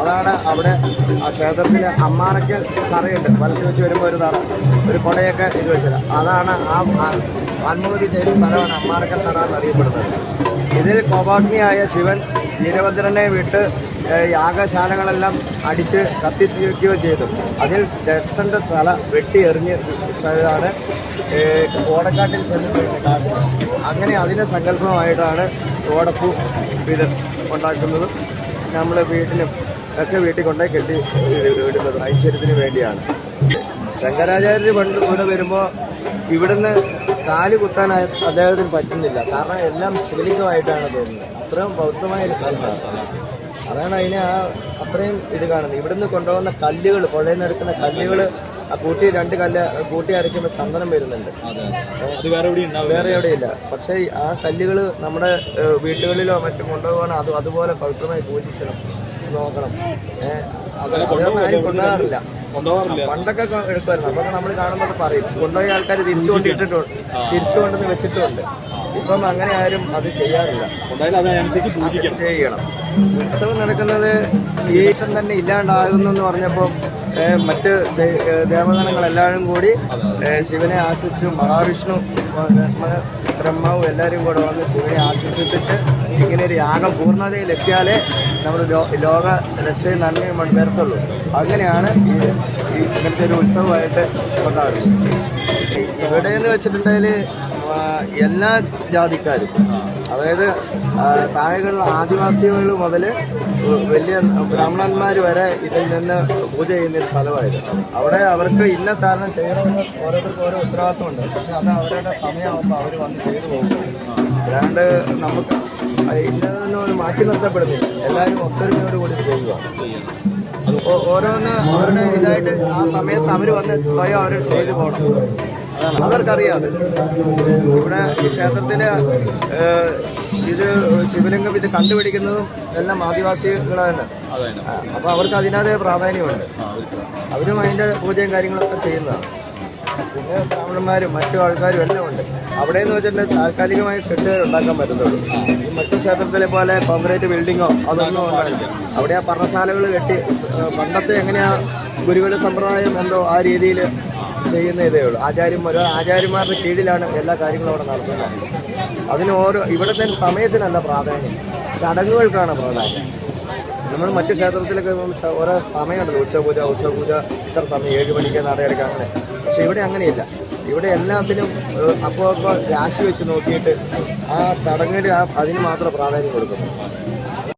അതാണ് അവിടെ ആ ക്ഷേത്രത്തിൽ അമ്മാറയ്ക്ക് തറയുണ്ട്. വലത്ത് വെച്ച് വരുമ്പോൾ ഒരു കൊടയൊക്കെ ഇത് വെച്ചത് അതാണ് ആ ആത്മഹത്യ ചെയ്ത സ്ഥലമാണ് അമ്മാറയ്ക്കൽ തറ എന്നറിയപ്പെടുന്നത്. ഇതിൽ കോപാഗ്നിയായ ശിവൻ വീരഭദ്രനെ വിട്ട് യാഗശാലകളെല്ലാം അടിച്ച് കത്തിക്കുകയോ ചെയ്തു. അതിൽ ദക്ഷന്റെ തല വെട്ടി എറിഞ്ഞ് ചെയ്താണ് ഓടക്കാട്ടിൽ ചെന്ന് അങ്ങനെ അതിൻ്റെ സങ്കല്പമായിട്ടാണ് ഓടപ്പൂ ഇത് ഉണ്ടാക്കുന്നതും നമ്മൾ വീട്ടിലും ഒക്കെ വീട്ടിൽ കൊണ്ടുപോയി കെട്ടി ഇടുന്നത് ഐശ്വര്യത്തിന് വേണ്ടിയാണ്. ശങ്കരാചാര്യർ പണ്ട് ഇവിടെ വരുമ്പോൾ ഇവിടുന്ന് കാല് കുത്താൻ അദ്ദേഹത്തിന് പറ്റുന്നില്ല. കാരണം എല്ലാം ശിവലിംഗമായിട്ടാണ് തോന്നുന്നത്. അത്രയും ബൗദ്ധമായ ഒരു സ്ഥലമാണ്. അതാണ് അതിനെ അത്രയും ഇത് കാണുന്നത്. ഇവിടുന്ന് കൊണ്ടുപോകുന്ന കല്ലുകൾ, പുഴയിൽ നിന്ന് എടുക്കുന്ന കല്ലുകൾ കൂട്ടി 2 കല്ല് കൂട്ടി അരയ്ക്കുമ്പോൾ ചന്ദനം വരുന്നുണ്ട്. വേറെ എവിടെയില്ല. പക്ഷേ ആ കല്ലുകൾ നമ്മുടെ വീടുകളിലോ മറ്റും കൊണ്ടുപോകാൻ അതുപോലെ പവിത്രമായി പൂജിക്കണം, നോക്കണം. കൊണ്ടുപോകാറില്ല. പണ്ടൊക്കെ എടുക്കുമായിരുന്നു. അപ്പൊ നമ്മൾ കാണുമ്പോൾ പറയും കൊണ്ടുപോയ ആൾക്കാർ തിരിച്ചു കൊണ്ടുവന്ന് വെച്ചിട്ടുമുണ്ട്. ഇപ്പം അങ്ങനെ ആരും അത് ചെയ്യാറില്ല. ചെയ്യണം. ഉത്സവം നടക്കുന്നത് ഈ തന്നെ ഇല്ലാണ്ടാകുന്നു എന്ന് പറഞ്ഞപ്പോൾ മറ്റ് ദേവഗണങ്ങളെല്ലാവരും കൂടി ശിവനെ ആശിച്ചു. മഹാവിഷ്ണു, ബ്രഹ്മാവും എല്ലാവരും കൂടെ വന്ന് ശിവനെ ആശ്വസിപ്പിച്ച് ഇങ്ങനെ ഒരു യാഗം പൂർണ്ണതയിലെത്തിയാലേ നമ്മൾ ലോക രക്ഷയും നന്മയും വരത്തുള്ളൂ. അങ്ങനെയാണ് ഇങ്ങനത്തെ ഒരു ഉത്സവമായിട്ട് കൊണ്ടാടുന്നത്. ഇവിടെ എന്ന് വെച്ചിട്ടുണ്ടെങ്കിൽ എല്ലാ ജാതിക്കാരും, അതായത് താഴെയുള്ള ആദിവാസികൾ മുതൽ വലിയ ബ്രാഹ്മണന്മാർ വരെ ഇതിൽ നിന്ന് പൂജ ചെയ്യുന്നൊരു സ്ഥലമായിരുന്നു. അവിടെ അവർക്ക് ഇന്ന സാധനം ചെയ്യണമെന്ന് ഓരോരുത്തർക്ക് ഓരോ ഉത്തരവാദിത്വമുണ്ട്. പക്ഷെ അത് അവരുടെ സമയമാകുമ്പോൾ അവർ വന്ന് ചെയ്തു പോകും. അല്ലാണ്ട് നമുക്ക് ഇന്നതൊന്നും മാറ്റി നിർത്തപ്പെടുന്നില്ല. എല്ലാവരും ഒത്തൊരുമയോട് കൂടി ചെയ്യുക. ഓരോന്ന് അവരുടെ ഇതായിട്ട് ആ സമയത്ത് അവർ വന്ന് സ്വയം അവർ ചെയ്തു പോകണം. അവർക്കറിയാതെ ഇവിടെ ഈ ക്ഷേത്രത്തില് ഇത് ശിവലിംഗം ഇത് കണ്ടുപിടിക്കുന്നതും എല്ലാം ആദിവാസികൾ തന്നെ. അപ്പൊ അവർക്ക് അതിനകത്ത് പ്രാധാന്യമുണ്ട്. അവരും അതിന്റെ പൂജയും കാര്യങ്ങളൊക്കെ ചെയ്യുന്നതാണ്. പിന്നെ ബ്രാഹ്മണന്മാരും മറ്റു ആൾക്കാരും എല്ലാം ഉണ്ട്. അവിടെ എന്ന് വെച്ചിട്ടുണ്ടെങ്കിൽ താൽക്കാലികമായി ഷെഡ് ഉണ്ടാക്കാൻ പറ്റത്തുള്ളൂ. ഈ മറ്റു ക്ഷേത്രത്തിലെ പോലെ കോൺക്രീറ്റ് ബിൽഡിങ്ങോ അതൊന്നും ഉണ്ടാവില്ല. അവിടെ ആ പർണശാലകൾ കെട്ടി പണ്ടത്തെ എങ്ങനെയാ ഗുരുകുല സമ്പ്രദായം എന്തോ ആ രീതിയിൽ ചെയ്യുന്ന ഇതേ ഉള്ളൂ. ആചാര്യന്മാരുടെ കീഴിലാണ് എല്ലാ കാര്യങ്ങളും അവിടെ നടത്തുന്നത്. അതിന് ഇവിടുത്തെ സമയത്തിനല്ല പ്രാധാന്യം, ചടങ്ങുകൾക്കാണ് പ്രാധാന്യം. നമ്മൾ മറ്റു ക്ഷേത്രത്തിലൊക്കെ ഓരോ സമയമുണ്ടല്ലോ. ഉച്ചപൂജ ഇത്ര സമയം 7 മണിക്ക് നടയെടുക്കുക അങ്ങനെ. പക്ഷെ ഇവിടെ അങ്ങനെയില്ല. ഇവിടെ എല്ലാത്തിനും അപ്പോൾ രാശി വെച്ച് നോക്കിയിട്ട് ആ ചടങ്ങിൽ അതിന് മാത്രം പ്രാധാന്യം കൊടുക്കുന്നു.